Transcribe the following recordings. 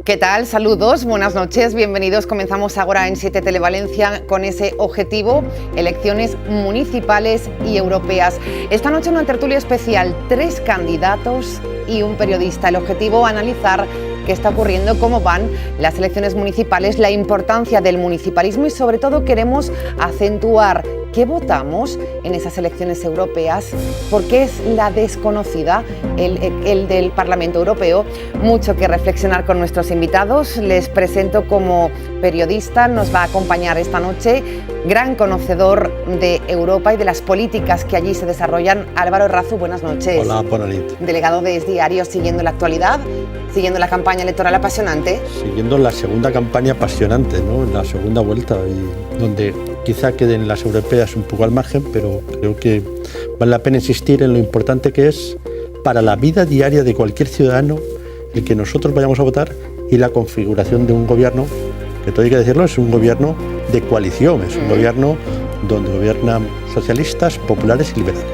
¿Qué tal? Saludos, buenas noches, bienvenidos. Comenzamos ahora en 7 Televalencia con ese objetivo, elecciones municipales y europeas. Esta noche una tertulia especial, 3 candidatos y un periodista. El objetivo, analizar qué está ocurriendo, cómo van las elecciones municipales, la importancia del municipalismo y sobre todo queremos acentuar qué votamos en esas elecciones europeas, porque es la desconocida, el del Parlamento Europeo. Mucho que reflexionar con nuestros invitados. Les presento como periodista, nos va a acompañar esta noche, gran conocedor de Europa y de las políticas que allí se desarrollan, Álvaro Errazu. Buenas noches. Hola, buenas noches. Delegado de Es Diario, siguiendo la actualidad, siguiendo la campaña electoral apasionante. Siguiendo la segunda campaña apasionante, ¿no? La segunda vuelta, y donde quizá queden las europeas un poco al margen, pero creo que vale la pena insistir en lo importante que es para la vida diaria de cualquier ciudadano el que nosotros vayamos a votar y la configuración de un gobierno, que todo hay que decirlo, es un gobierno de coalición, es un gobierno donde gobiernan socialistas, populares y liberales.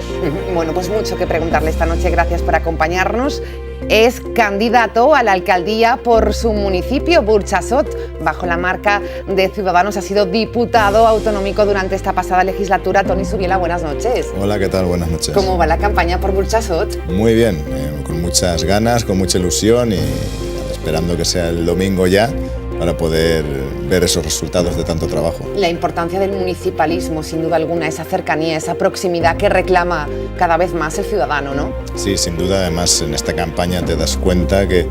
Bueno, pues mucho que preguntarle esta noche, gracias por acompañarnos. Es candidato a la alcaldía por su municipio, Burjasot. Bajo la marca de Ciudadanos ha sido diputado autonómico durante esta pasada legislatura. Toni Zubiela, buenas noches. Hola, ¿qué tal? Buenas noches. ¿Cómo va la campaña por Burjasot? Muy bien, con muchas ganas, con mucha ilusión y esperando que sea el domingo ya para poder ver esos resultados de tanto trabajo. La importancia del municipalismo, sin duda alguna, esa cercanía, esa proximidad que reclama cada vez más el ciudadano, ¿no? Sí, sin duda. Además, en esta campaña te das cuenta que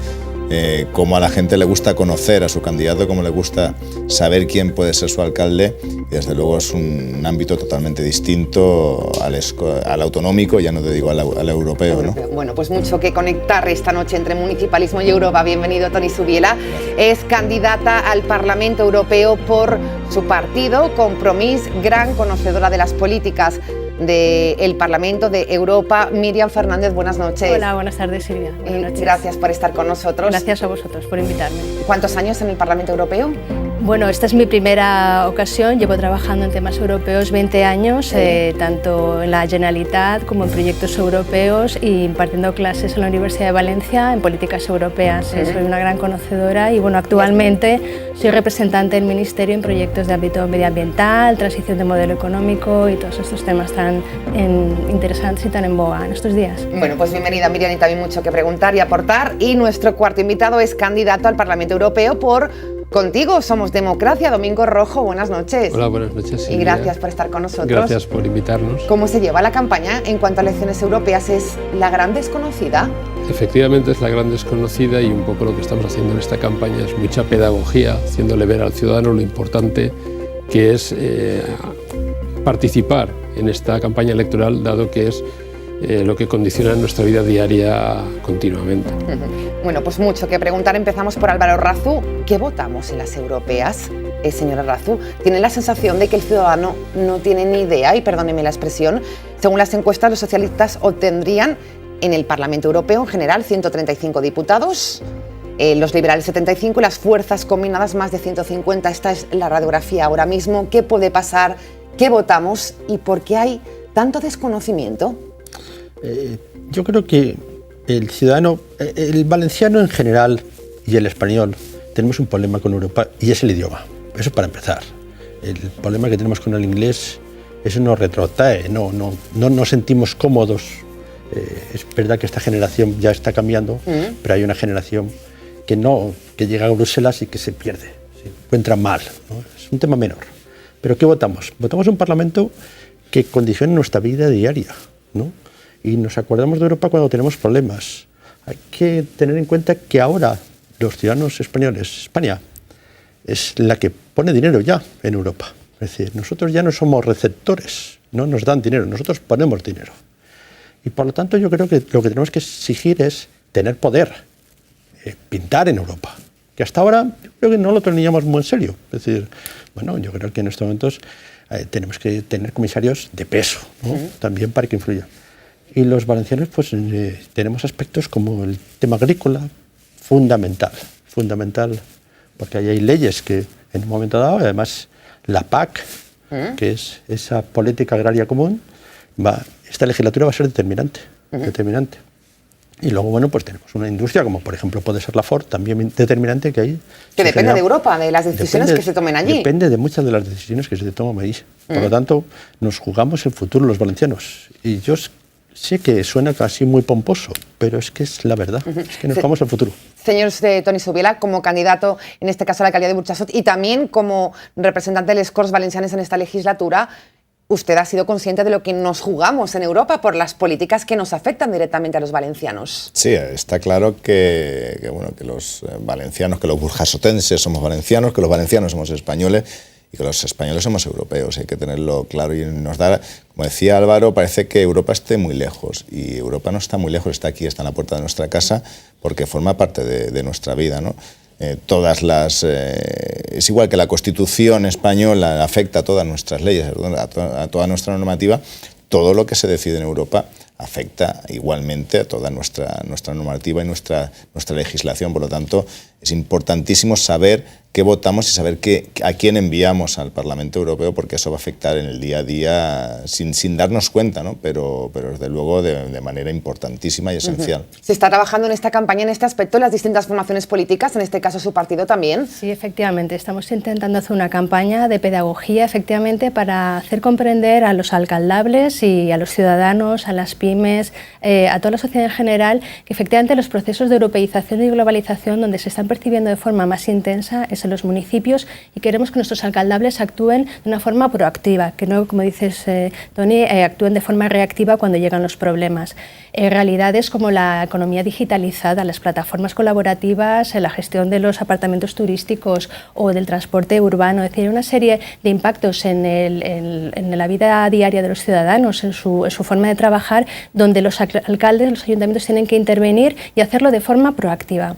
cómo a la gente le gusta conocer a su candidato, cómo le gusta saber quién puede ser su alcalde, y desde luego es un ámbito totalmente distinto al autonómico, ya no te digo al europeo, ¿no? Bueno, pues mucho que conectar esta noche entre municipalismo y Europa. Bienvenido, Toni Zubiela. Es candidata al Parlamento Europeo por su partido, Compromís, gran conocedora de las políticas del Parlamento de Europa. Miriam Fernández, buenas noches. Hola, buenas tardes, Silvia. Buenas noches. Gracias por estar con nosotros. Gracias a vosotros por invitarme. ¿Cuántos años en el Parlamento Europeo? Bueno, esta es mi primera ocasión. Llevo trabajando en temas europeos 20 años, tanto en la Generalitat como en proyectos europeos y impartiendo clases en la Universidad de Valencia en políticas europeas. Soy una gran conocedora y bueno, actualmente soy representante del Ministerio en proyectos de ámbito medioambiental, transición de modelo económico y todos estos temas tan interesantes y tan en boga en estos días. Bueno, pues bienvenida, Miriam, y también mucho que preguntar y aportar. Y nuestro cuarto invitado es candidato al Parlamento Europeo por Contigo Somos Democracia, Domingo Rojo. Buenas noches. Hola, buenas noches, Silvia. Y gracias por estar con nosotros. Gracias por invitarnos. ¿Cómo se lleva la campaña en cuanto a elecciones europeas? ¿Es la gran desconocida? Efectivamente es la gran desconocida y un poco lo que estamos haciendo en esta campaña es mucha pedagogía, haciéndole ver al ciudadano lo importante que es participar en esta campaña electoral, dado que es lo que condiciona nuestra vida diaria continuamente. Bueno, pues mucho que preguntar. Empezamos por Álvaro Errazu. ¿Qué votamos en las europeas? Señor Errazu, ¿tiene la sensación de que el ciudadano no tiene ni idea? Y perdóneme la expresión, según las encuestas, los socialistas obtendrían en el Parlamento Europeo en general 135 diputados, los liberales 75 y las fuerzas combinadas más de 150. Esta es la radiografía ahora mismo. ¿Qué puede pasar? ¿Qué votamos? ¿Y por qué hay tanto desconocimiento? Yo creo que el ciudadano, el valenciano en general y el español, tenemos un problema con Europa y es el idioma. Eso para empezar. El problema que tenemos con el inglés, eso nos retrotrae, no nos sentimos cómodos. Es verdad que esta generación ya está cambiando, pero hay una generación que llega a Bruselas y que se pierde, se encuentra mal, ¿no? Es un tema menor. ¿Pero qué votamos? Votamos un Parlamento que condiciona nuestra vida diaria, ¿no? Y nos acordamos de Europa cuando tenemos problemas. Hay que tener en cuenta que ahora los ciudadanos españoles, España, es la que pone dinero ya en Europa. Es decir, nosotros ya no somos receptores, no nos dan dinero, nosotros ponemos dinero. Y por lo tanto yo creo que lo que tenemos que exigir es tener poder, pintar en Europa. Que hasta ahora yo creo que no lo teníamos muy en serio. Es decir, bueno, yo creo que en estos momentos tenemos que tener comisarios de peso, ¿no? También para que influya. Y los valencianos pues tenemos aspectos como el tema agrícola, fundamental, porque ahí hay leyes que en un momento dado, además la PAC, que es esa política agraria común, esta legislatura va a ser determinante. Y luego, bueno, pues tenemos una industria, como por ejemplo puede ser la Ford, también determinante que hay. Que depende de Europa, de las decisiones que se tomen allí. Depende de muchas de las decisiones que se toman allí. Por lo tanto, nos jugamos el futuro los valencianos. Y yo sé que suena casi muy pomposo, pero es que es la verdad, es que nos jugamos el futuro. Señor Toni Zubiela, como candidato, en este caso a la alcaldía de Burjasot, y también como representante de les Corts Valencianes en esta legislatura, usted ha sido consciente de lo que nos jugamos en Europa por las políticas que nos afectan directamente a los valencianos. Sí, está claro que los valencianos, que los burjasotenses somos valencianos, que los valencianos somos españoles y que los españoles somos europeos. Hay que tenerlo claro y nos da, como decía Álvaro, parece que Europa esté muy lejos y Europa no está muy lejos, está aquí, está en la puerta de nuestra casa porque forma parte de nuestra vida, ¿no? Es igual que la Constitución española afecta a todas nuestras leyes, a toda nuestra normativa, todo lo que se decide en Europa afecta igualmente a toda nuestra normativa y nuestra legislación. Por lo tanto, es importantísimo saber qué votamos y saber a quién enviamos al Parlamento Europeo, porque eso va a afectar en el día a día sin darnos cuenta, ¿no? Pero desde luego de manera importantísima y esencial. ¿Se está trabajando en esta campaña, en este aspecto, las distintas formaciones políticas, en este caso su partido también? Sí, efectivamente. Estamos intentando hacer una campaña de pedagogía, efectivamente, para hacer comprender a los alcaldables y a los ciudadanos, a las pymes, a toda la sociedad en general, que efectivamente los procesos de europeización y globalización donde se están percibiendo de forma más intensa es en los municipios y queremos que nuestros alcaldables actúen de una forma proactiva, que no, como dices, Toni, actúen de forma reactiva cuando llegan los problemas. Realidades como la economía digitalizada, las plataformas colaborativas, la gestión de los apartamentos turísticos o del transporte urbano, es decir, una serie de impactos en la vida diaria de los ciudadanos, en su forma de trabajar, donde los alcaldes, los ayuntamientos tienen que intervenir y hacerlo de forma proactiva.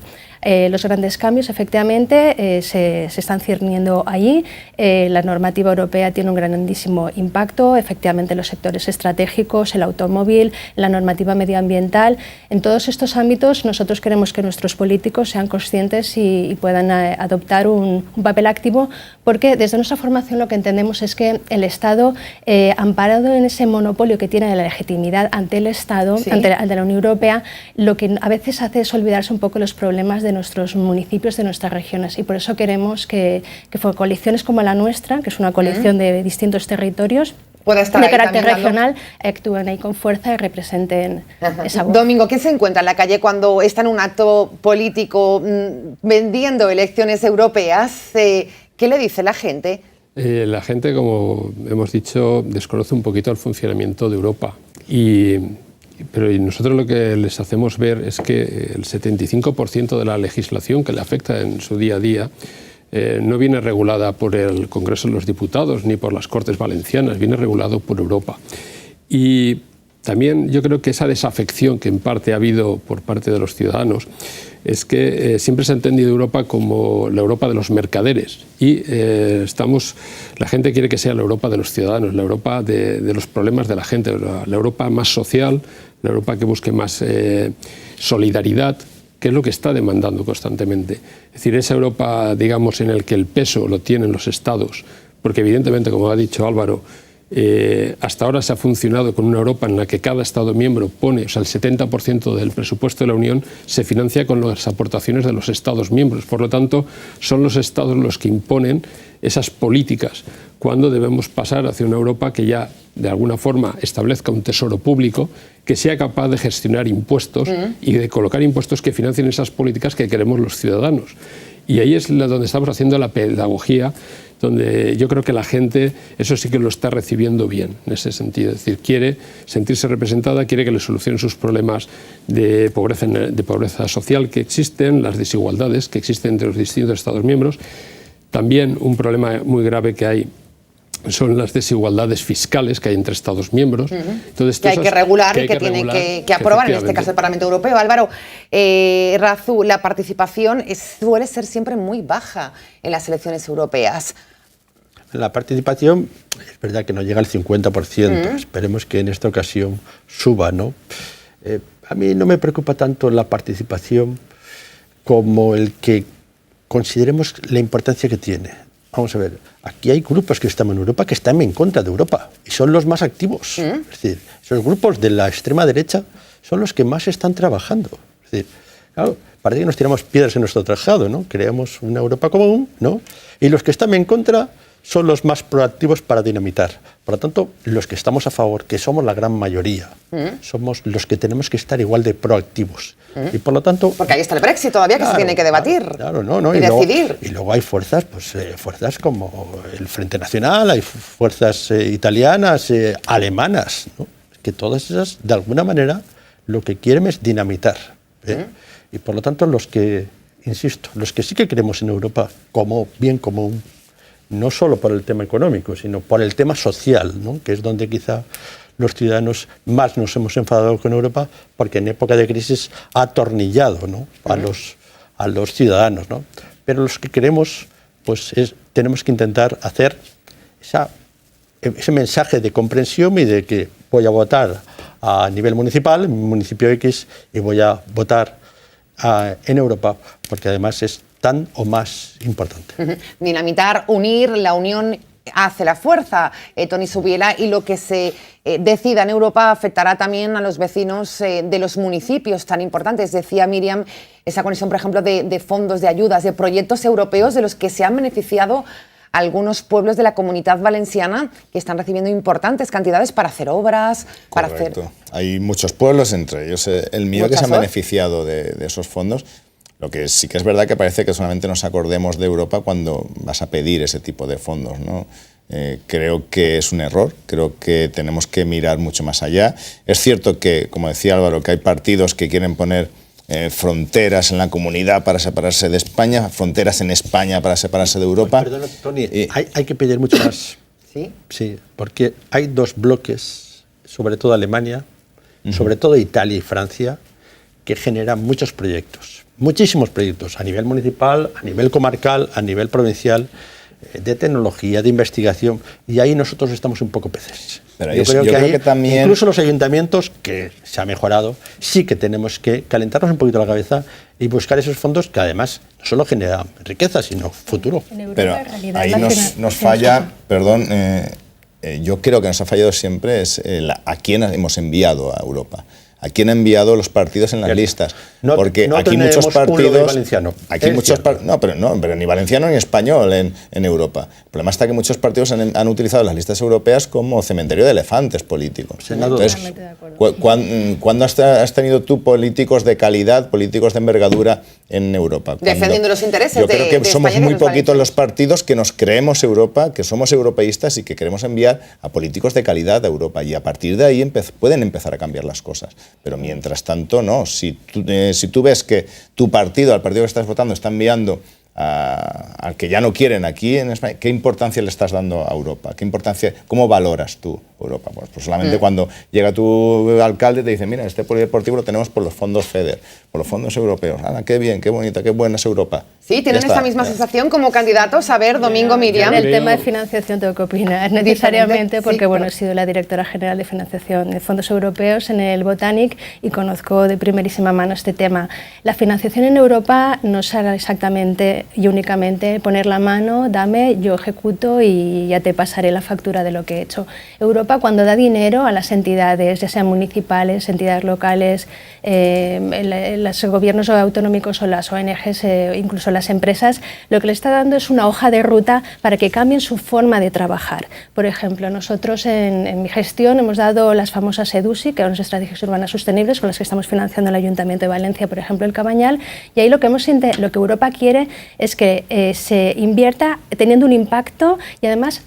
Los grandes cambios efectivamente se están cerniendo allí. La normativa europea tiene un grandísimo impacto, efectivamente los sectores estratégicos, el automóvil, la normativa medioambiental. En todos estos ámbitos nosotros queremos que nuestros políticos sean conscientes y puedan adoptar un papel activo, porque desde nuestra formación lo que entendemos es que el Estado, amparado en ese monopolio que tiene de la legitimidad ante el Estado, sí, ante la Unión Europea, lo que a veces hace es olvidarse un poco los problemas de nuestros municipios, de nuestras regiones, y por eso queremos que coaliciones como la nuestra, que es una coalición de distintos territorios de carácter regional, actúen ahí con fuerza y representen esa voz. Domingo, ¿qué se encuentra en la calle cuando está en un acto político vendiendo elecciones europeas? ¿Qué le dice la gente? La gente, como hemos dicho, desconoce un poquito el funcionamiento de Europa pero nosotros lo que les hacemos ver es que el 75% de la legislación que le afecta en su día a día no viene regulada por el Congreso de los Diputados ni por las Cortes Valencianas, viene regulado por Europa. Y también yo creo que esa desafección que en parte ha habido por parte de los ciudadanos es que siempre se ha entendido Europa como la Europa de los mercaderes y la gente quiere que sea la Europa de los ciudadanos, la Europa de los problemas de la gente, la Europa más social, la Europa que busque más solidaridad, que es lo que está demandando constantemente. Es decir, esa Europa, digamos, en el que el peso lo tienen los Estados, porque evidentemente, como ha dicho Álvaro, hasta ahora se ha funcionado con una Europa en la que cada Estado miembro pone, o sea, el 70% del presupuesto de la Unión se financia con las aportaciones de los Estados miembros. Por lo tanto, son los Estados los que imponen esas políticas, cuando debemos pasar hacia una Europa que ya, de alguna forma, establezca un tesoro público, que sea capaz de gestionar impuestos y de colocar impuestos que financien esas políticas que queremos los ciudadanos. Y ahí es donde estamos haciendo la pedagogía, donde yo creo que la gente eso sí que lo está recibiendo bien en ese sentido. Es decir, quiere sentirse representada, quiere que le solucionen sus problemas de pobreza social que existen, las desigualdades que existen entre los distintos Estados miembros. También un problema muy grave que hay son las desigualdades fiscales que hay entre Estados miembros. Entonces, que hay que regular y que tiene que aprobar, en este caso el Parlamento Europeo. Álvaro, Razu, la participación suele ser siempre muy baja en las elecciones europeas. La participación es verdad que no llega al 50%, esperemos que en esta ocasión suba, ¿no? A mí no me preocupa tanto la participación como el que consideremos la importancia que tiene. Vamos a ver, aquí hay grupos que están en Europa que están en contra de Europa y son los más activos. Es decir, esos grupos de la extrema derecha son los que más están trabajando. Es decir, claro, parece que nos tiramos piedras en nuestro tejado, ¿no? Creamos una Europa común, ¿no? Y los que están en contra son los más proactivos para dinamitar. Por lo tanto, los que estamos a favor, que somos la gran mayoría, somos los que tenemos que estar igual de proactivos. Y por lo tanto... Porque ahí está el Brexit todavía, que se tiene que debatir y decidir. Y luego hay fuerzas, pues, fuerzas como el Frente Nacional, hay fuerzas italianas, alemanas, ¿no? Que todas esas, de alguna manera, lo que quieren es dinamitar. Y por lo tanto, los que, insisto, los que sí que creemos en Europa como bien común, no solo por el tema económico, sino por el tema social, ¿no? Que es donde quizá los ciudadanos más nos hemos enfadado con Europa, porque en época de crisis ha atornillado, ¿no? a los ciudadanos, ¿no? Pero los que queremos, pues tenemos que intentar hacer ese mensaje de comprensión y de que voy a votar a nivel municipal, en mi municipio X, y voy a votar en Europa, porque además es tan o más importante. Dinamitar, unir, la unión hace la fuerza, Toni Zubiela, y lo que se decida en Europa afectará también a los vecinos de los municipios tan importantes. Decía Miriam, esa conexión, por ejemplo, de fondos, de ayudas, de proyectos europeos de los que se han beneficiado algunos pueblos de la Comunidad Valenciana, que están recibiendo importantes cantidades para hacer obras. Correcto. Para hacer... Hay muchos pueblos, entre ellos el mío, que se han beneficiado de esos fondos. Lo que sí que es verdad que parece que solamente nos acordemos de Europa cuando vas a pedir ese tipo de fondos, ¿no? Creo que es un error, creo que tenemos que mirar mucho más allá. Es cierto que, como decía Álvaro, que hay partidos que quieren poner fronteras en la comunidad para separarse de España, fronteras en España para separarse de Europa. Pues perdona, Toni, hay que pedir mucho más. ¿Sí? Sí, porque hay dos bloques, sobre todo Alemania, sobre todo Italia y Francia, que generan muchos proyectos. Muchísimos proyectos a nivel municipal, a nivel comarcal, a nivel provincial, de tecnología, de investigación, y ahí nosotros estamos un poco peces. Pero yo creo que también... Incluso los ayuntamientos, que se ha mejorado, sí que tenemos que calentarnos un poquito la cabeza y buscar esos fondos que además no solo generan riqueza, sino futuro. Pero ahí nos falla, perdón, yo creo que nos ha fallado siempre es a quién hemos enviado a Europa. ¿A quién han enviado los partidos en las listas? Porque aquí muchos partidos... Aquí muchos pero ni valenciano ni español en Europa. El problema está que muchos partidos han utilizado las listas europeas como cementerio de elefantes políticos. Entonces, ¿cuándo has tenido tú políticos de calidad, políticos de envergadura en Europa? Defendiendo los intereses yo creo que somos muy poquitos los partidos que nos creemos Europa, que somos europeístas y que queremos enviar a políticos de calidad a Europa. Y a partir de ahí pueden empezar a cambiar las cosas. Pero mientras tanto, no. Si tú ves que tu partido, al partido que estás votando, está enviando al que ya no quieren aquí en España, ¿qué importancia le estás dando a Europa? ¿Qué importancia, cómo valoras tú Europa? Pues solamente cuando llega tu alcalde te dice, mira, este polideportivo lo tenemos por los fondos FEDER, por los fondos europeos. Qué bien, qué bonita, qué buena es Europa. Sí, tienen esta misma sensación como candidatos. A ver, Domingo, Miriam. En el tema de financiación tengo que opinar necesariamente porque he sido la directora general de financiación de fondos europeos en el Botanic y conozco de primerísima mano este tema. La financiación en Europa no será exactamente y únicamente poner la mano, dame, yo ejecuto y ya te pasaré la factura de lo que he hecho. Europa, cuando da dinero a las entidades, ya sean municipales, entidades locales, los gobiernos autonómicos o las ONGs, incluso las empresas, lo que le está dando es una hoja de ruta para que cambien su forma de trabajar. Por ejemplo, nosotros en mi gestión hemos dado las famosas EDUSI, que son las estrategias urbanas sostenibles, con las que estamos financiando el Ayuntamiento de Valencia, por ejemplo, el Cabañal, y ahí lo que Europa quiere es que se invierta teniendo un impacto y además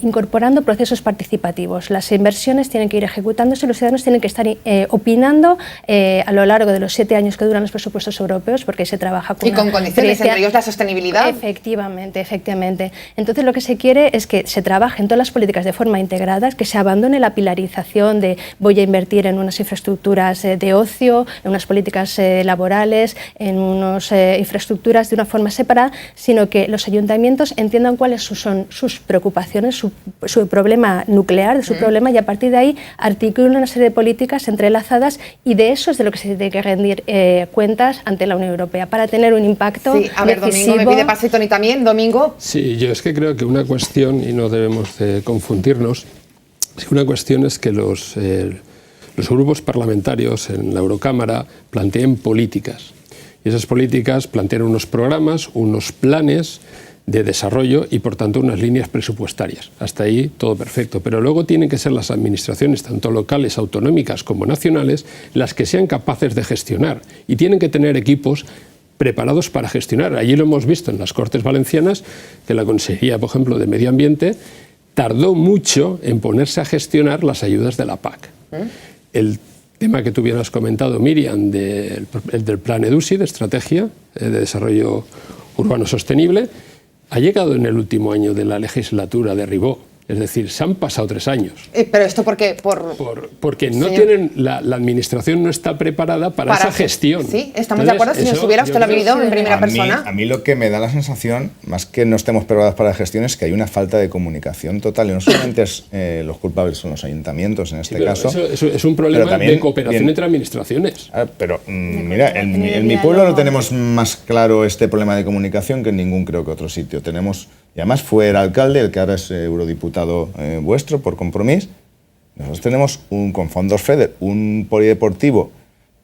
incorporando procesos participativos. Las inversiones tienen que ir ejecutándose, los ciudadanos tienen que estar opinando a lo largo de los 7 años que duran los presupuestos europeos, porque se trabaja con... Y con condiciones, entre ellos la sostenibilidad. Efectivamente. Entonces lo que se quiere es que se trabaje en todas las políticas de forma integrada, que se abandone la pilarización de voy a invertir en unas infraestructuras de ocio, en unas políticas laborales, en unas infraestructuras de una forma separada, sino que los ayuntamientos entiendan cuáles son sus preocupaciones, su problema nuclear, de su problema, y a partir de ahí articulan una serie de políticas entrelazadas, y de eso es de lo que se tiene que rendir cuentas ante la Unión Europea para tener un impacto a ver, decisivo. Domingo, me pide paso y Toni también. Domingo. Sí, yo es que creo que una cuestión, y no debemos de confundirnos, una cuestión es que los los grupos parlamentarios en la Eurocámara planteen políticas. Y esas políticas plantean unos programas, unos planes de desarrollo y, por tanto, unas líneas presupuestarias. Hasta ahí todo perfecto. Pero luego tienen que ser las administraciones, tanto locales, autonómicas como nacionales, las que sean capaces de gestionar. Y tienen que tener equipos preparados para gestionar. Allí lo hemos visto en las Cortes Valencianas, que la Consejería, por ejemplo, de Medio Ambiente tardó mucho en ponerse a gestionar las ayudas de la PAC. El tema que tú hubieras comentado, Miriam, del Plan EDUSI, de Estrategia de Desarrollo Urbano Sostenible, ha llegado en el último año de la legislatura de Ribó. Es decir, se han pasado 3 años. ¿Pero esto por qué? Porque no tienen, la administración no está preparada para esa gestión. Sí, estamos de acuerdo. Señor Subiera, usted lo ha vivido en primera persona. A mí lo que me da la sensación, más que no estemos preparados para la gestión, es que hay una falta de comunicación total. Y no solamente los culpables son los ayuntamientos, en este caso. Eso es un problema también, de cooperación entre administraciones. Pero mira, en mi pueblo no tenemos más claro este problema de comunicación que en ningún, creo que otro sitio. Tenemos... Y además fue el alcalde, el que ahora es eurodiputado vuestro, por Compromís. Nosotros tenemos con fondos FEDER un polideportivo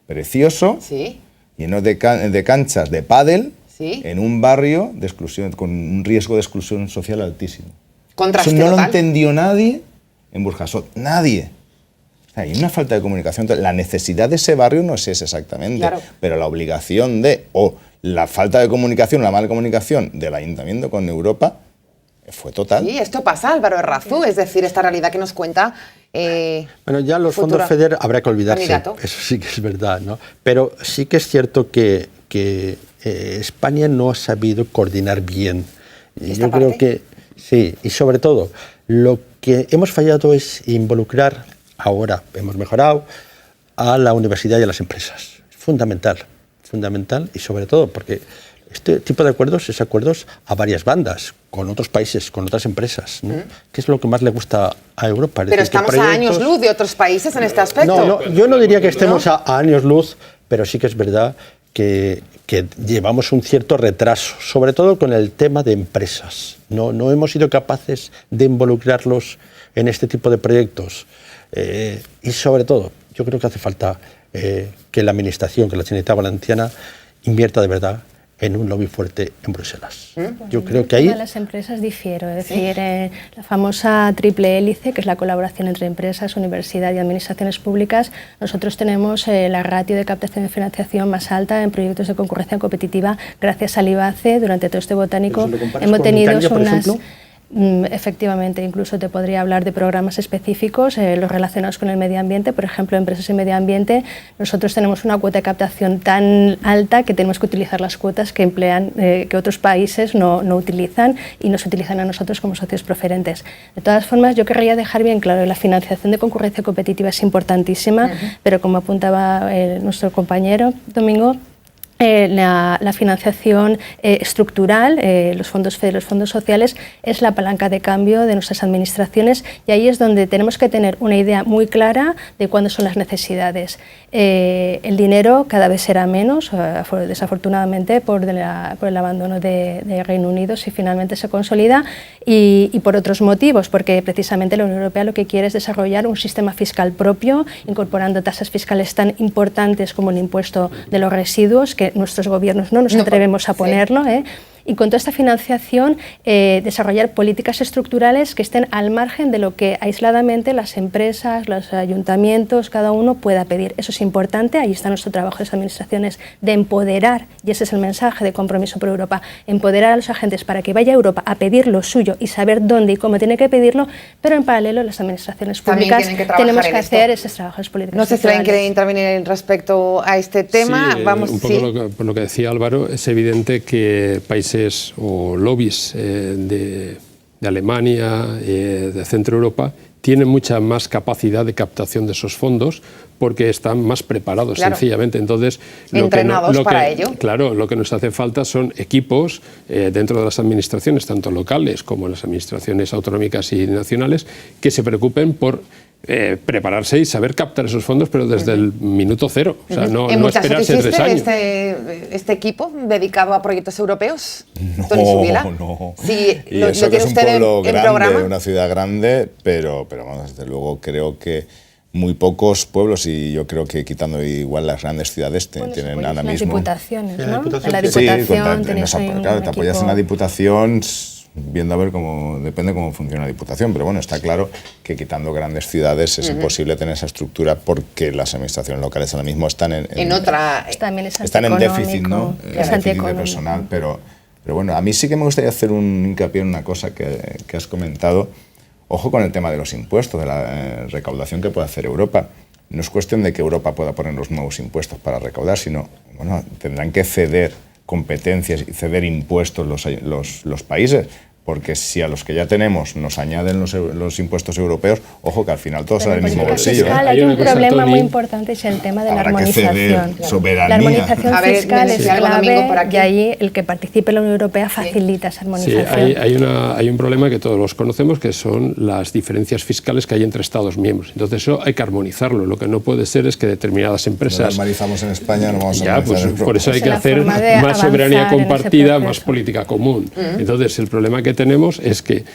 precioso, sí, lleno de canchas de pádel, sí, en un barrio de exclusión, con un riesgo de exclusión social altísimo. Contraste Eso no total. lo entendió nadie en Burjasot, nadie. Hay una falta de comunicación. La necesidad de ese barrio no es esa exactamente, claro, pero la obligación la falta de comunicación, la mala comunicación del Ayuntamiento con Europa fue total. Sí, esto pasa, Álvaro Errazú, es decir, esta realidad que nos cuenta. Bueno, ya los fondos FEDER habrá que olvidarse, candidato. Eso sí que es verdad, ¿no? Pero sí que es cierto que España no ha sabido coordinar bien. Yo creo que sí, y sobre todo, lo que hemos fallado es involucrar, ahora hemos mejorado, a la universidad y a las empresas. Es fundamental y sobre todo porque este tipo de acuerdos es acuerdos a varias bandas, con otros países, con otras empresas, ¿no? ¿Qué es lo que más le gusta a Europa? Pero estamos a años luz de otros países en este aspecto. No, yo no diría que estemos a años luz, pero sí que es verdad que llevamos un cierto retraso, sobre todo con el tema de empresas. No hemos sido capaces de involucrarlos en este tipo de proyectos. Y sobre todo, yo creo que hace falta que la Administración, que la Generalitat Valenciana, invierta de verdad en un lobby fuerte en Bruselas. Yo creo que ahí... De las empresas difiero, es decir, la famosa triple hélice, que es la colaboración entre empresas, universidad y administraciones públicas, nosotros tenemos la ratio de captación de financiación más alta en proyectos de concurrencia competitiva gracias al IBACE. Durante todo este botánico hemos tenido unas... Efectivamente, incluso te podría hablar de programas específicos, los relacionados con el medio ambiente. Por ejemplo, empresas en medio ambiente, nosotros tenemos una cuota de captación tan alta que tenemos que utilizar las cuotas que emplean, que otros países no utilizan y nos utilizan a nosotros como socios preferentes. De todas formas, yo querría dejar bien claro que la financiación de concurrencia competitiva es importantísima, pero como apuntaba nuestro compañero Domingo, la financiación estructural, los fondos FEDER, los fondos sociales, es la palanca de cambio de nuestras administraciones y ahí es donde tenemos que tener una idea muy clara de cuándo son las necesidades. El dinero cada vez será menos, desafortunadamente, por el abandono de Reino Unido, si finalmente se consolida, y por otros motivos, porque precisamente la Unión Europea lo que quiere es desarrollar un sistema fiscal propio, incorporando tasas fiscales tan importantes como el impuesto de los residuos, que nuestros gobiernos no nos atrevemos a ponerlo, y con toda esta financiación desarrollar políticas estructurales que estén al margen de lo que aisladamente las empresas, los ayuntamientos, cada uno pueda pedir. Eso es importante, ahí está nuestro trabajo de las administraciones, de empoderar, y ese es el mensaje de Compromiso por Europa, empoderar a los agentes para que vaya a Europa a pedir lo suyo y saber dónde y cómo tiene que pedirlo, pero en paralelo las administraciones públicas tenemos que hacer esos trabajos políticos. No sé si alguien quiere intervenir respecto a este tema. Sí, un poco por lo que decía Álvaro, es evidente que países o lobbies de Alemania, de Centro Europa, tienen mucha más capacidad de captación de esos fondos porque están más preparados, sencillamente. Entonces, entrenados para ello. Claro, lo que nos hace falta son equipos dentro de las administraciones, tanto locales como las administraciones autonómicas y nacionales, que se preocupen por prepararse y saber captar esos fondos, pero desde el minuto cero. O sea, no esperarse 3 años. Este equipo dedicado a proyectos europeos? No, Tony Subiela. no. Sí, y lo eso que tiene es un usted pueblo en grande, programa. una ciudad grande, pero vamos, desde luego creo que muy pocos pueblos, y yo creo que quitando igual las grandes ciudades tienen ahora mismo... Diputaciones, ¿no? En la Diputación. En la Diputación claro, te apoyas en la Diputación viendo a ver cómo, depende cómo funciona la Diputación, pero bueno, está claro que quitando grandes ciudades es imposible tener esa estructura porque las administraciones locales ahora mismo están en déficit, ¿no? Déficit de personal, pero bueno, a mí sí que me gustaría hacer un hincapié en una cosa que has comentado. Ojo con el tema de los impuestos, de la recaudación que puede hacer Europa. No es cuestión de que Europa pueda poner los nuevos impuestos para recaudar, sino bueno, tendrán que ceder competencias y ceder impuestos los países, porque si a los que ya tenemos nos añaden los impuestos europeos, ojo que al final todos salen del mismo bolsillo. Hay un problema muy importante, es el tema de la armonización. Soberanía. La armonización fiscal es clave y ahí el que participe en la Unión Europea facilita esa armonización. Sí, hay un problema que todos los conocemos, que son las diferencias fiscales que hay entre Estados miembros. Entonces eso hay que armonizarlo. Lo que no puede ser es que determinadas empresas... No armonizamos en España, no vamos a armonizar en Europa. Por eso hay que hacer más soberanía compartida, más política común. Entonces el problema que tenemos es que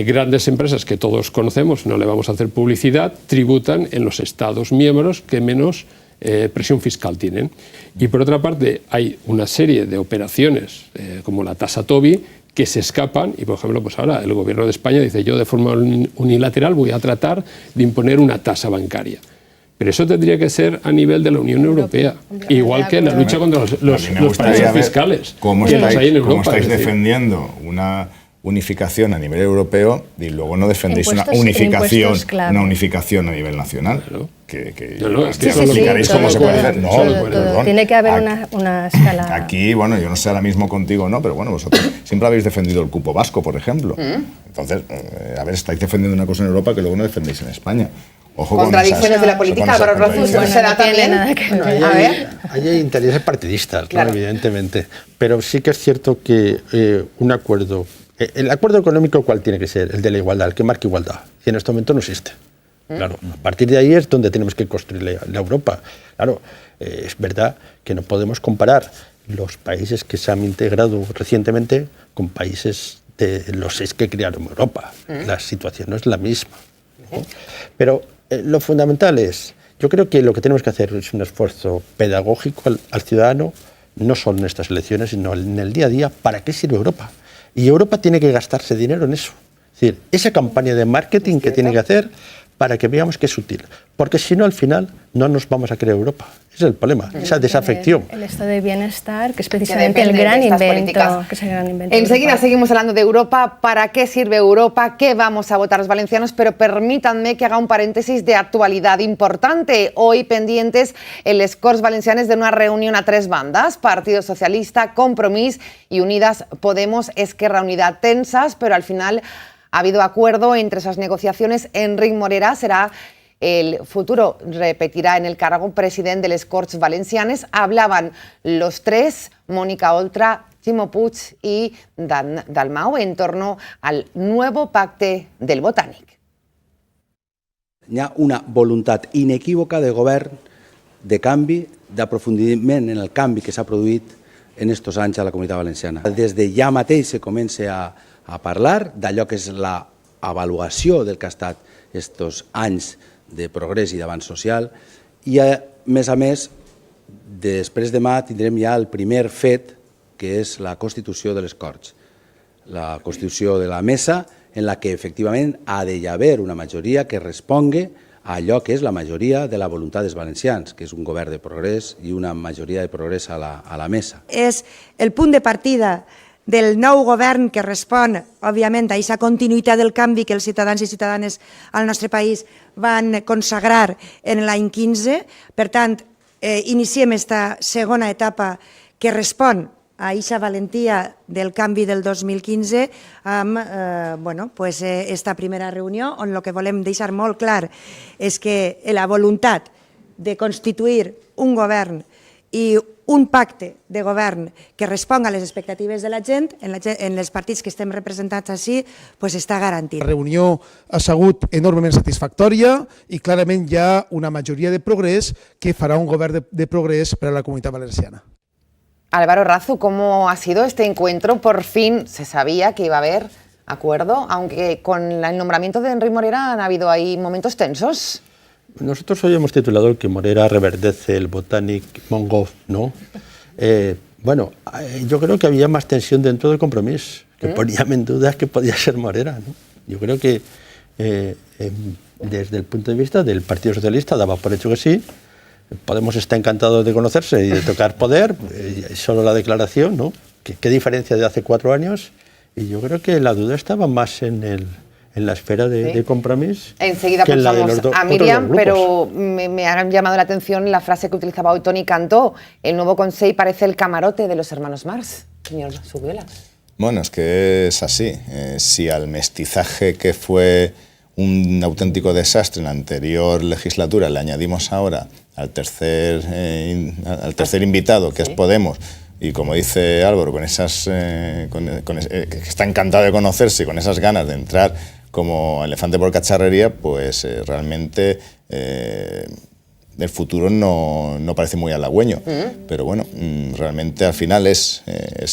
grandes empresas que todos conocemos, no le vamos a hacer publicidad, tributan en los Estados miembros que menos presión fiscal tienen. Y por otra parte hay una serie de operaciones como la tasa Tobin que se escapan y, por ejemplo, pues ahora el gobierno de España dice yo de forma unilateral voy a tratar de imponer una tasa bancaria. Pero eso tendría que ser a nivel de la Unión Europea, igual que la lucha contra los paraísos fiscales. ¿Cómo estáis defendiendo una unificación a nivel europeo y luego no defendéis una unificación a nivel nacional? Claro. Explicaréis cómo se puede hacer. No, tiene que haber una escala. Aquí, bueno, yo no sé ahora mismo contigo, ¿no? Pero bueno, vosotros siempre habéis defendido el cupo vasco, por ejemplo. Entonces, a ver, estáis defendiendo una cosa en Europa que luego no defendéis en España. Ojo contradicciones de la política, Álvaro Razú, se da también. A ver. Ahí hay intereses partidistas, claro, evidentemente. Pero sí que es cierto que un acuerdo... ¿El acuerdo económico cuál tiene que ser? El de la igualdad, el que marque igualdad. Y en este momento no existe. Claro, a partir de ahí es donde tenemos que construir la Europa. Claro, es verdad que no podemos comparar los países que se han integrado recientemente con países de los 6 que crearon Europa. La situación no es la misma, ¿no? Pero lo fundamental es, yo creo que lo que tenemos que hacer es un esfuerzo pedagógico al ciudadano, no solo en estas elecciones, sino en el día a día. ¿Para qué sirve Europa? Y Europa tiene que gastarse dinero en eso. Es decir, esa campaña de marketing que tiene que hacer para que veamos que es útil. Porque si no, al final, no nos vamos a creer Europa. Ese es el problema, esa desafección. El estado de bienestar, que es precisamente el gran invento. Enseguida seguimos hablando de Europa. ¿Para qué sirve Europa? ¿Qué vamos a votar los valencianos? Pero permítanme que haga un paréntesis de actualidad importante. Hoy pendientes en les Corts Valencianes de una reunión a 3 bandas. Partido Socialista, Compromís y Unidas Podemos, Esquerra Unida. Tensas, pero al final ha habido acuerdo entre esas negociaciones. Enric Morera será el futuro, repetirá en el cargo, presidente de les Corts Valencianes. Hablaban los 3, Mónica Oltra, Ximo Puig y Dan Dalmau, en torno al nuevo pacte del Botànic. Hi ha una voluntat inequívoca de govern de canvi, d'aprofundiment en el canvi que s'ha produït en estos anys a la Comunitat Valenciana. Des de ja mateix se comença a parlar d'allò que és l'avaluació del que ha estat estos anys de progrés i d'avanç social i, a més, després demà tindrem ja el primer fet, que és la Constitució de les Corts, la Constitució de la Mesa, en la que efectivament ha d'haver una majoria que respongui a allò que és la majoria de la voluntat dels valencians, que és un govern de progrés i una majoria de progrés a la Mesa. És el punt de partida del nou govern que respon, òbviament, a aquesta continuïtat del canvi que els ciutadans i ciutadanes al nostre país van consagrar en l'any 15. Per tant, iniciem aquesta segona etapa que respon a aquesta valentia del canvi del 2015 amb esta primera reunió, on el que volem deixar molt clar és que la voluntat de constituir un govern i un pacte de govern que responga a les expectatives de la gent, en els partits que estem representats així, està garantit. La reunió ha sigut enormement satisfactòria i clarament hi ha una majoria de progrés que farà un govern de progrés per a la Comunitat Valenciana. Álvaro Razú, ¿cómo ha sido este encuentro? Por fin se sabía que iba a haber acuerdo, aunque con el nombramiento de Enric Morera han habido ahí momentos tensos. Nosotros hoy hemos titulado que Morera reverdece el Botanic Mongo, ¿no? Bueno, yo creo que había más tensión dentro del Compromís, que ponían en duda que podía ser Morera, ¿no? Yo creo que desde el punto de vista del Partido Socialista daba por hecho que sí. Podemos estar encantados de conocerse y de tocar poder, solo la declaración, ¿no? ¿Qué diferencia de hace 4 años? Y yo creo que la duda estaba más en la esfera de Compromís. Enseguida pasamos a Miriam, pero me ha llamado la atención la frase que utilizaba hoy Toni Cantó. El nuevo Consell parece el camarote de los hermanos Marx. Señor Subiola. Bueno, es que es así. Si al mestizaje que fue un auténtico desastre en la anterior legislatura le añadimos ahora al tercer invitado, que es Podemos, y como dice Álvaro, con esas, que está encantado de conocerse y con esas ganas de entrar como elefante por cacharrería, pues realmente el futuro no parece muy halagüeño. Pero bueno, realmente al final es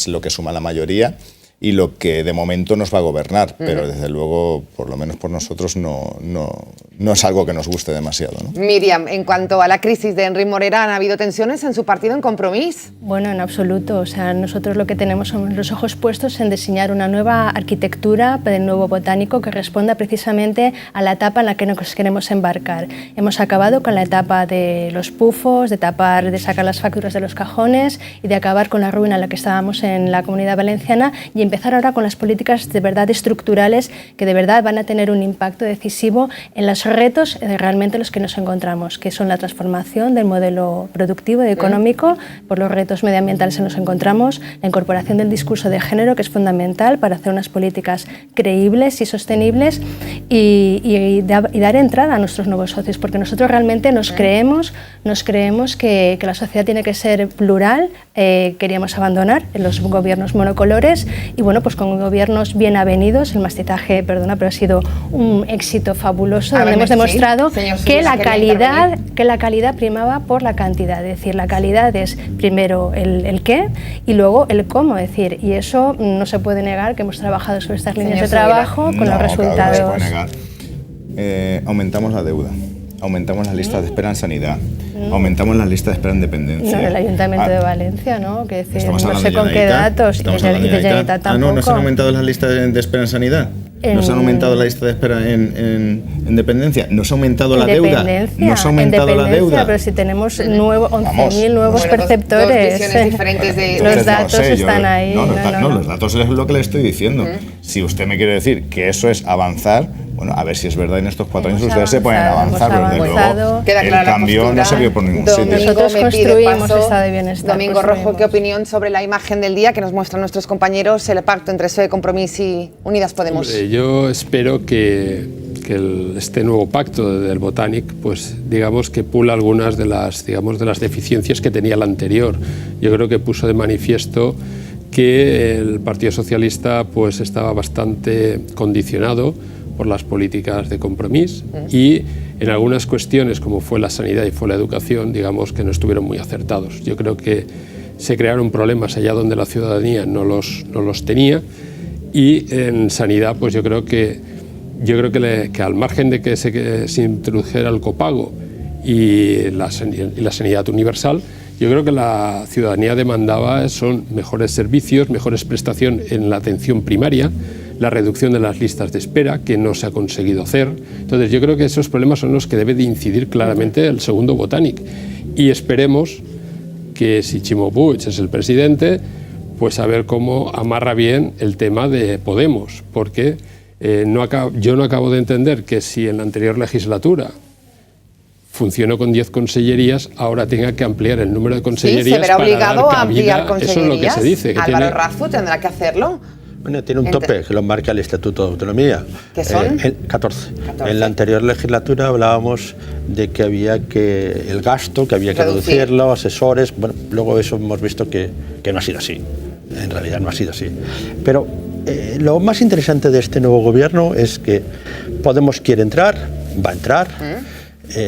lo que suma la mayoría y lo que de momento nos va a gobernar, pero desde luego, por lo menos por nosotros, no es algo que nos guste demasiado, ¿no? Miriam, en cuanto a la crisis de Enric Morera, ¿han habido tensiones en su partido en Compromís? Bueno, en absoluto. O sea, nosotros lo que tenemos son los ojos puestos en diseñar una nueva arquitectura del nuevo botánico que responda precisamente a la etapa en la que nos queremos embarcar. Hemos acabado con la etapa de los pufos, de sacar las facturas de los cajones y de acabar con la ruina en la que estábamos en la Comunidad Valenciana y empezar ahora con las políticas de verdad estructurales que de verdad van a tener un impacto decisivo en los retos realmente los que nos encontramos, que son la transformación del modelo productivo y económico, por los retos medioambientales que nos encontramos, la incorporación del discurso de género, que es fundamental para hacer unas políticas creíbles y sostenibles y dar entrada a nuestros nuevos socios, porque nosotros realmente nos creemos que la sociedad tiene que ser plural. Queríamos abandonar los gobiernos monocolores y bueno, pues con gobiernos bien avenidos, el mestizaje, perdona, pero ha sido un éxito fabuloso, donde hemos demostrado que la calidad primaba por la cantidad, es decir, la calidad es primero el qué y luego el cómo, es decir, y eso no se puede negar, que hemos trabajado sobre estas líneas de trabajo con los resultados. Claro que no se puede negar. Aumentamos la deuda. Aumentamos las listas de espera en sanidad, aumentamos las listas de espera en dependencia. No, en el Ayuntamiento de Valencia, ¿no? Que decir, no sé con qué datos, y de Generalitat tampoco. ¿No se han aumentado las listas de espera en sanidad? ¿No se han aumentado la lista de espera en dependencia? ¿No se ha aumentado la deuda? ¿No se ha aumentado la deuda? Pero si tenemos 11.000 nuevos perceptores, dos diferentes de los datos están ahí. No, los datos es lo que le estoy diciendo. Si usted me quiere decir que eso es avanzar, bueno, a ver si es verdad en estos 4 años ustedes se pueden avanzar, pero desde luego el cambio no se vio por ningún sitio. Nosotros construimos estado de bienestar. Domingo Rojo, ¿qué opinión sobre la imagen del día que nos muestran nuestros compañeros, el pacto entre PSOE, Compromís y Unidas Podemos? Hombre, yo espero que este nuevo pacto del Botanic, pues digamos que pula algunas de las deficiencias que tenía el anterior. Yo creo que puso de manifiesto que el Partido Socialista pues estaba bastante condicionado por las políticas de Compromís y en algunas cuestiones, como fue la sanidad y fue la educación, digamos que no estuvieron muy acertados. Yo creo que se crearon problemas allá donde la ciudadanía no los tenía y en sanidad pues yo creo que al margen de que se introdujera el copago y la sanidad universal, yo creo que la ciudadanía demandaba son mejores servicios, mejores prestación en la atención primaria, la reducción de las listas de espera, que no se ha conseguido hacer. Entonces yo creo que esos problemas son los que debe de incidir claramente el segundo Botanic. Y esperemos que si Ximo Puig es el presidente, pues a ver cómo amarra bien el tema de Podemos, porque yo no acabo de entender que si en la anterior legislatura funcionó con 10 consellerías, ahora tenga que ampliar el número de consellerías. Sí, se verá obligado a ampliar consellerías. Eso es lo que se dice. Que Álvaro Razú tendrá que hacerlo. Bueno, tiene un tope que lo marca el Estatuto de Autonomía. ¿Qué son? 14. En la anterior legislatura hablábamos de que había que el gasto, que había que reducirlo, asesores. Bueno, luego eso hemos visto que no ha sido así. En realidad no ha sido así. Pero lo más interesante de este nuevo gobierno es que Podemos quiere entrar, va a entrar.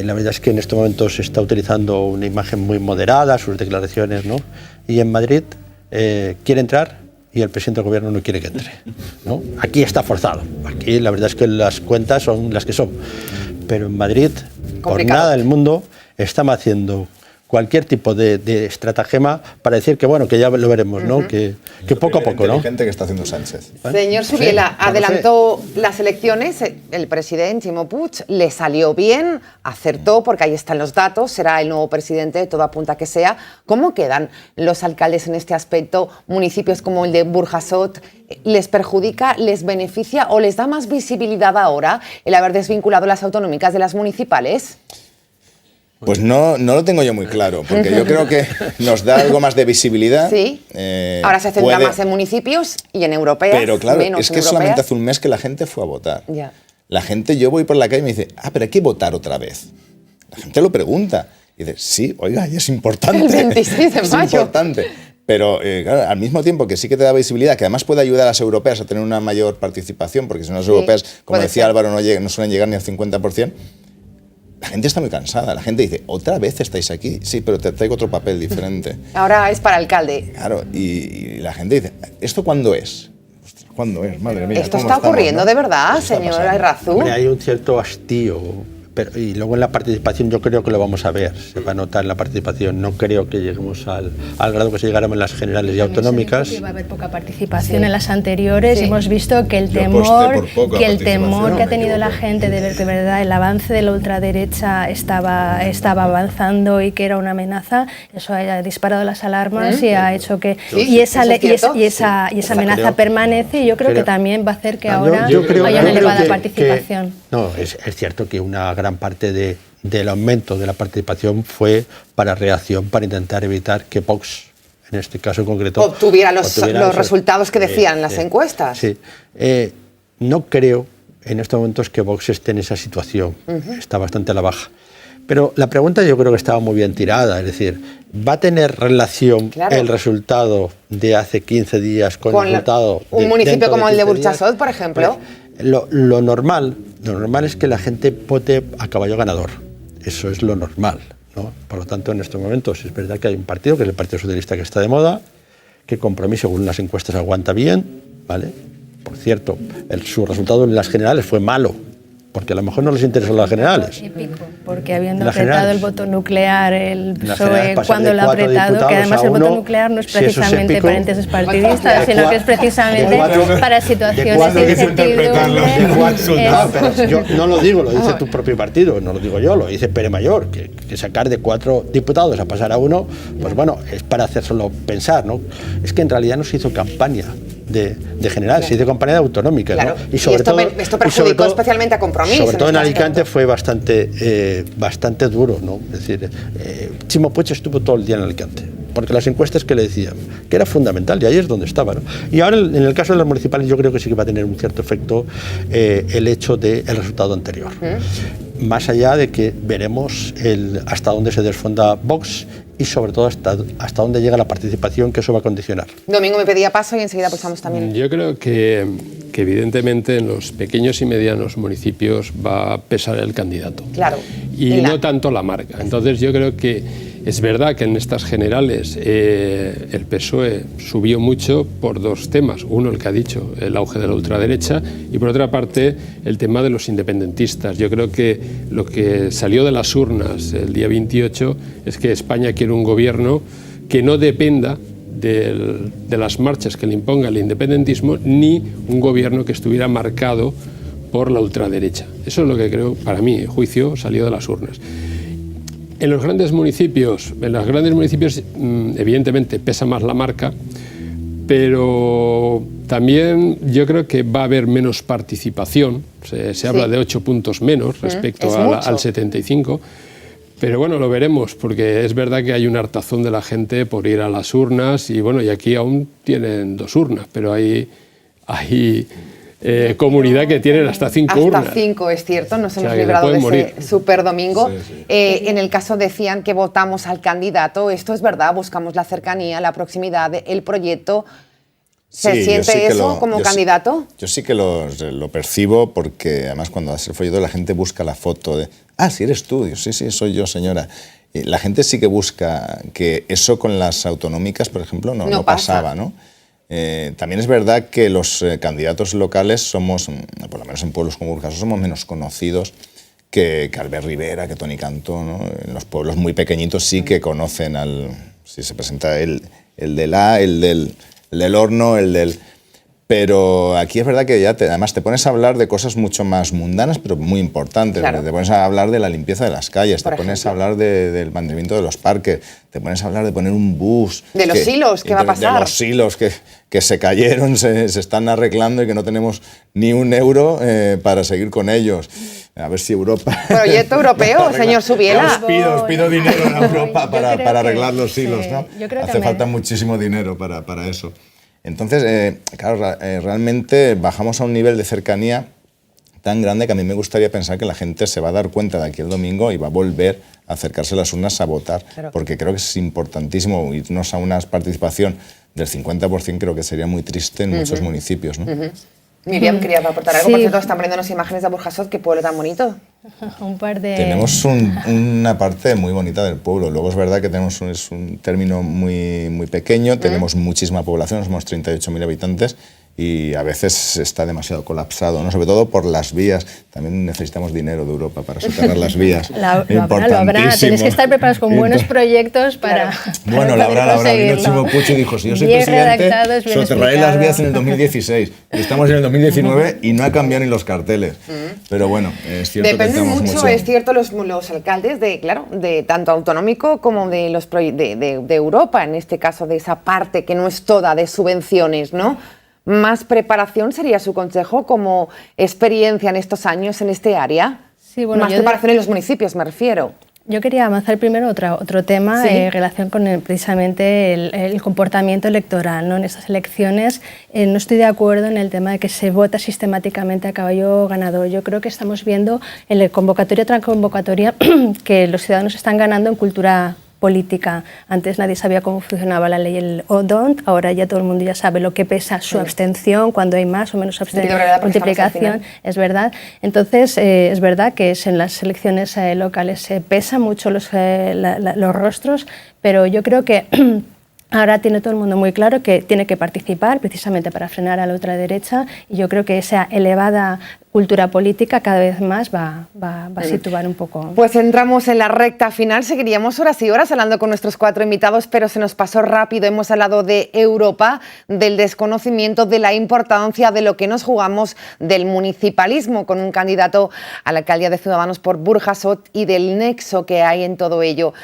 La verdad es que en este momento se está utilizando una imagen muy moderada, sus declaraciones, ¿no? Y en Madrid quiere entrar y el presidente del gobierno no quiere que entre, ¿no? Aquí está forzado. Aquí la verdad es que las cuentas son las que son. pero en Madrid, por nada del mundo, estamos haciendo cualquier tipo de estratagema para decir que bueno, que ya lo veremos, ¿no? Que poco a poco, ¿no? Gente que está haciendo Sánchez. Señor Subiela, adelantó las elecciones, el presidente Ximo Puig le salió bien, acertó porque ahí están los datos, será el nuevo presidente, todo apunta a que sea. ¿Cómo quedan los alcaldes en este aspecto? Municipios como el de Burjasot, ¿les perjudica, les beneficia o les da más visibilidad ahora el haber desvinculado las autonómicas de las municipales? Pues no lo tengo yo muy claro, porque yo creo que nos da algo más de visibilidad. Sí, ahora se centra más en municipios y en europeas. Pero claro, menos es que en solamente hace un mes que la gente fue a votar. Ya. La gente, yo voy por la calle y me dice, pero hay que votar otra vez. La gente lo pregunta. Y dice, sí, oiga, y es importante. El 26 de mayo. Es importante. Pero claro, al mismo tiempo que sí que te da visibilidad, que además puede ayudar a las europeas a tener una mayor participación, porque si no las europeas, como decía Álvaro, no suelen llegar ni al 50%, la gente está muy cansada. La gente dice, ¿otra vez estáis aquí? Sí, pero te traigo otro papel diferente. Ahora es para alcalde. Claro, y la gente dice, ¿esto cuándo es? ¿Cuándo es? Madre mía. Esto está ocurriendo, ¿no? De verdad, señor Errázuriz. Hombre, hay un cierto hastío. Y luego en la participación yo creo que lo vamos a ver, se va a notar en la participación. No creo que lleguemos al grado que se llegáramos en las generales y autonómicas. Va a haber poca participación en las anteriores. Sí. Hemos visto que el temor que ha tenido la gente de ver que verdad el avance de la ultraderecha estaba avanzando y que era una amenaza, eso ha disparado las alarmas y ha hecho que esa amenaza permanece, y yo creo que también va a hacer que ahora haya una elevada participación. Es cierto que una gran parte del aumento de la participación fue para reacción, para intentar evitar que Vox, en este caso en concreto, obtuviera los resultados que decían las encuestas. Sí. No creo en estos momentos que Vox esté en esa situación, está bastante a la baja. Pero la pregunta yo creo que estaba muy bien tirada, es decir, ¿va a tener relación el resultado de hace 15 días con el resultado un municipio como el de Burjasot, por ejemplo? Lo normal es que la gente vote a caballo ganador. Eso es lo normal, ¿no? Por lo tanto, en estos momentos es verdad que hay un partido, que es el Partido Socialista, que está de moda, que Compromís, según las encuestas, aguanta bien, ¿vale? Por cierto, su resultado en las generales fue malo, porque a lo mejor no les interesan las generales. Porque habiendo apretado el voto nuclear, el PSOE, cuando lo ha apretado, que además el voto nuclear no es precisamente para intereses partidistas, sino que es precisamente para situaciones de incertidumbre. Yo no lo digo, lo dice tu propio partido, no lo digo yo, lo dice Pere Mayor, que sacar de 4 diputados a pasar a 1, pues bueno, es para hacérselo pensar, ¿no? Es que en realidad no se hizo campaña de general, se hizo campaña de autonómica, ¿no? Y sobre todo, esto perjudicó especialmente a Compromís. Sobre todo en Alicante fue bastante duro, ¿no? Es decir, Ximo Puig estuvo todo el día en Alicante, porque las encuestas que le decían que era fundamental, y ahí es donde estaba, ¿no? Y ahora en el caso de las municipales yo creo que sí que va a tener un cierto efecto el hecho del resultado anterior. Más allá de que veremos hasta dónde se desfonda Vox y sobre todo hasta dónde llega la participación, que eso va a condicionar. Domingo me pedía paso y enseguida pulsamos también. Yo creo que evidentemente en los pequeños y medianos municipios va a pesar el candidato. Claro. Y no tanto la marca. Entonces yo creo que es verdad que en estas generales el PSOE subió mucho por 2 temas. Uno, el que ha dicho, el auge de la ultraderecha, y por otra parte el tema de los independentistas. Yo creo que lo que salió de las urnas el día 28 es que España quiere un gobierno que no dependa de las marchas que le imponga el independentismo, ni un gobierno que estuviera marcado por la ultraderecha. Eso es lo que creo, para mí, juicio, salió de las urnas. En los grandes municipios, evidentemente pesa más la marca, pero también yo creo que va a haber menos participación. Se habla de 8 puntos menos respecto al 75. Pero bueno, lo veremos, porque es verdad que hay un hartazón de la gente por ir a las urnas, y bueno, y aquí aún tienen 2 urnas, pero hay comunidad que tienen hasta 5 urnas. Hasta 5, es cierto, nos hemos librado de ese super domingo. En el caso decían que votamos al candidato, esto es verdad, buscamos la cercanía, la proximidad, el proyecto. ¿Se siente eso como candidato? Yo sí que lo percibo, porque además cuando hace el folleto la gente busca la foto de si eres tú. Digo, sí, soy yo, señora. Y la gente sí que busca, que eso con las autonómicas, por ejemplo, no pasaba, ¿no? También es verdad que los candidatos locales somos, por lo menos en pueblos como Burjasot, somos menos conocidos que Albert Rivera, que Toni Cantó, ¿no? En los pueblos muy pequeñitos sí que conocen si se presenta el del A, el del horno, el del... Pero aquí es verdad que ya además te pones a hablar de cosas mucho más mundanas, pero muy importantes. Claro. Te pones a hablar de la limpieza de las calles, te pones a hablar del mantenimiento de los parques, te pones a hablar de poner un bus... De los hilos, ¿qué va a pasar? De los hilos que se cayeron, se están arreglando y que no tenemos ni un euro para seguir con ellos. A ver si Europa... Proyecto europeo, señor Subiela. Os pido dinero a Europa para arreglar los hilos, ¿no? Hace falta muchísimo dinero para eso. Entonces, claro, realmente bajamos a un nivel de cercanía tan grande que a mí me gustaría pensar que la gente se va a dar cuenta de aquí el domingo y va a volver a acercarse a las urnas a votar, porque creo que es importantísimo irnos a una participación del 50%, creo que sería muy triste en muchos municipios, ¿no? Miriam, quería aportar algo. Sí. Por cierto, están poniéndonos imágenes de Burjasot, qué pueblo tan bonito. Un par de... Tenemos una parte muy bonita del pueblo. Luego es verdad que tenemos un término muy pequeño, tenemos muchísima población, somos 38.000 habitantes y a veces está demasiado colapsado, ¿no? Sobre todo por las vías. También necesitamos dinero de Europa para soterrar las vías. Lo habrá. Tenéis que estar preparados con buenos proyectos para... Bueno, lo habrá. Vino Chimo Puig y dijo, si yo soy presidente, soterraré las vías en el 2016. Estamos en el 2019 y no ha cambiado ni los carteles. Pero bueno, es cierto que estamos mucho... Es cierto, los alcaldes de tanto autonómico como de Europa, en este caso de esa parte que no es toda de subvenciones, ¿no? ¿Más preparación sería su consejo como experiencia en estos años en este área? Sí, bueno, más preparación en los municipios, me refiero. Yo quería avanzar primero otro tema en relación con precisamente el comportamiento electoral, ¿no? En estas elecciones no estoy de acuerdo en el tema de que se vota sistemáticamente a caballo ganador. Yo creo que estamos viendo en convocatoria tras convocatoria que los ciudadanos están ganando en cultura política. Antes nadie sabía cómo funcionaba la ley el ODONT, ahora ya todo el mundo ya sabe lo que pesa su abstención, cuando hay más o menos abstención, multiplicación, es verdad. Entonces, es verdad que en las elecciones locales se pesan mucho los rostros, pero yo creo que ahora tiene todo el mundo muy claro que tiene que participar precisamente para frenar a la ultraderecha y yo creo que esa elevada cultura política cada vez más va a situar un poco. Pues entramos en la recta final, seguiríamos horas y horas hablando con nuestros 4 invitados, pero se nos pasó rápido. Hemos hablado de Europa, del desconocimiento, de la importancia de lo que nos jugamos, del municipalismo con un candidato a la alcaldía de Ciudadanos por Burjasot y del nexo que hay en todo ello.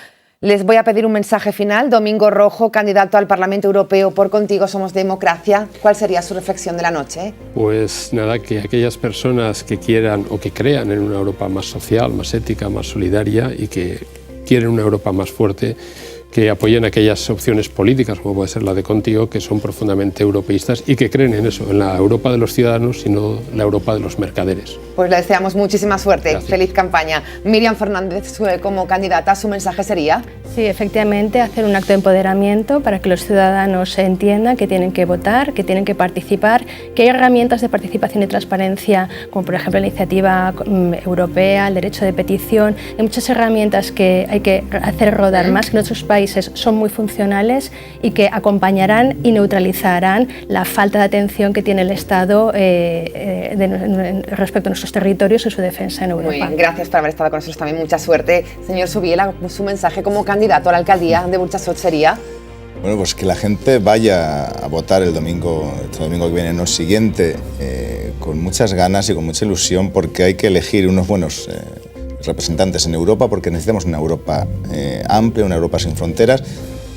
Les voy a pedir un mensaje final. Domingo Rojo, candidato al Parlamento Europeo por Contigo Somos Democracia. ¿Cuál sería su reflexión de la noche? Pues nada, que aquellas personas que quieran o que crean en una Europa más social, más ética, más solidaria y que quieren una Europa más fuerte, que apoyen aquellas opciones políticas, como puede ser la de Contigo, que son profundamente europeístas y que creen en eso, en la Europa de los ciudadanos y no la Europa de los mercaderes. Pues le deseamos muchísima suerte. Gracias. Feliz campaña. Miriam Fernández, como candidata, ¿su mensaje sería? Sí, efectivamente, hacer un acto de empoderamiento para que los ciudadanos entiendan que tienen que votar, que tienen que participar, que hay herramientas de participación y transparencia, como por ejemplo la iniciativa europea, el derecho de petición. Hay muchas herramientas que hay que hacer rodar más, que en otros países son muy funcionales y que acompañarán y neutralizarán la falta de atención que tiene el Estado respecto a nuestros territorios y su defensa en Europa. Muy bien, gracias por haber estado con nosotros también. Mucha suerte. Señor Subiela, su mensaje como candidato a la alcaldía de Burjasot sería... Bueno, pues que la gente vaya a votar este domingo que viene, no el siguiente, con muchas ganas y con mucha ilusión, porque hay que elegir unos buenos representantes en Europa, porque necesitamos una Europa amplia, una Europa sin fronteras,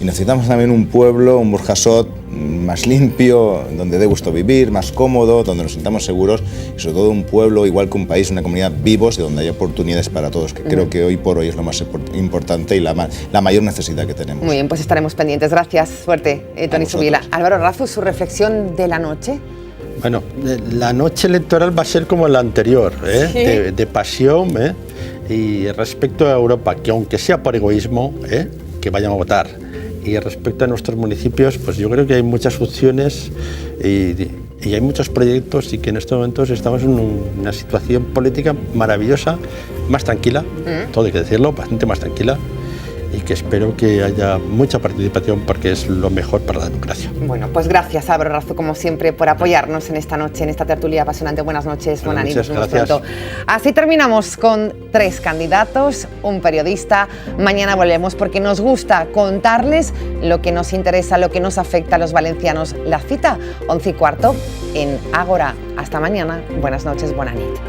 y necesitamos también un pueblo, un Burjasot más limpio, donde dé gusto vivir, más cómodo, donde nos sintamos seguros, y sobre todo un pueblo, igual que un país, una comunidad vivos y donde haya oportunidades para todos, que creo que hoy por hoy es lo más importante y la mayor necesidad que tenemos. Muy bien, pues estaremos pendientes. Gracias, suerte, Toni Subiela. Álvaro Razu, ¿su reflexión de la noche? Bueno, la noche electoral va a ser como la anterior, de pasión, y respecto a Europa, que aunque sea por egoísmo, que vayan a votar. Y respecto a nuestros municipios, pues yo creo que hay muchas opciones y hay muchos proyectos y que en estos momentos estamos en una situación política maravillosa, más tranquila, todo hay que decirlo, bastante más tranquila. y que espero que haya mucha participación porque es lo mejor para la democracia. Bueno, pues gracias Álvaro Razo, como siempre, por apoyarnos en esta noche, en esta tertulia apasionante. Buenas noches, buenas noches. Gracias. Así terminamos con 3 candidatos, un periodista. Mañana volvemos porque nos gusta contarles lo que nos interesa, lo que nos afecta a los valencianos. La cita, 11:15 en Ágora. Hasta mañana. Buenas noches, buena nit.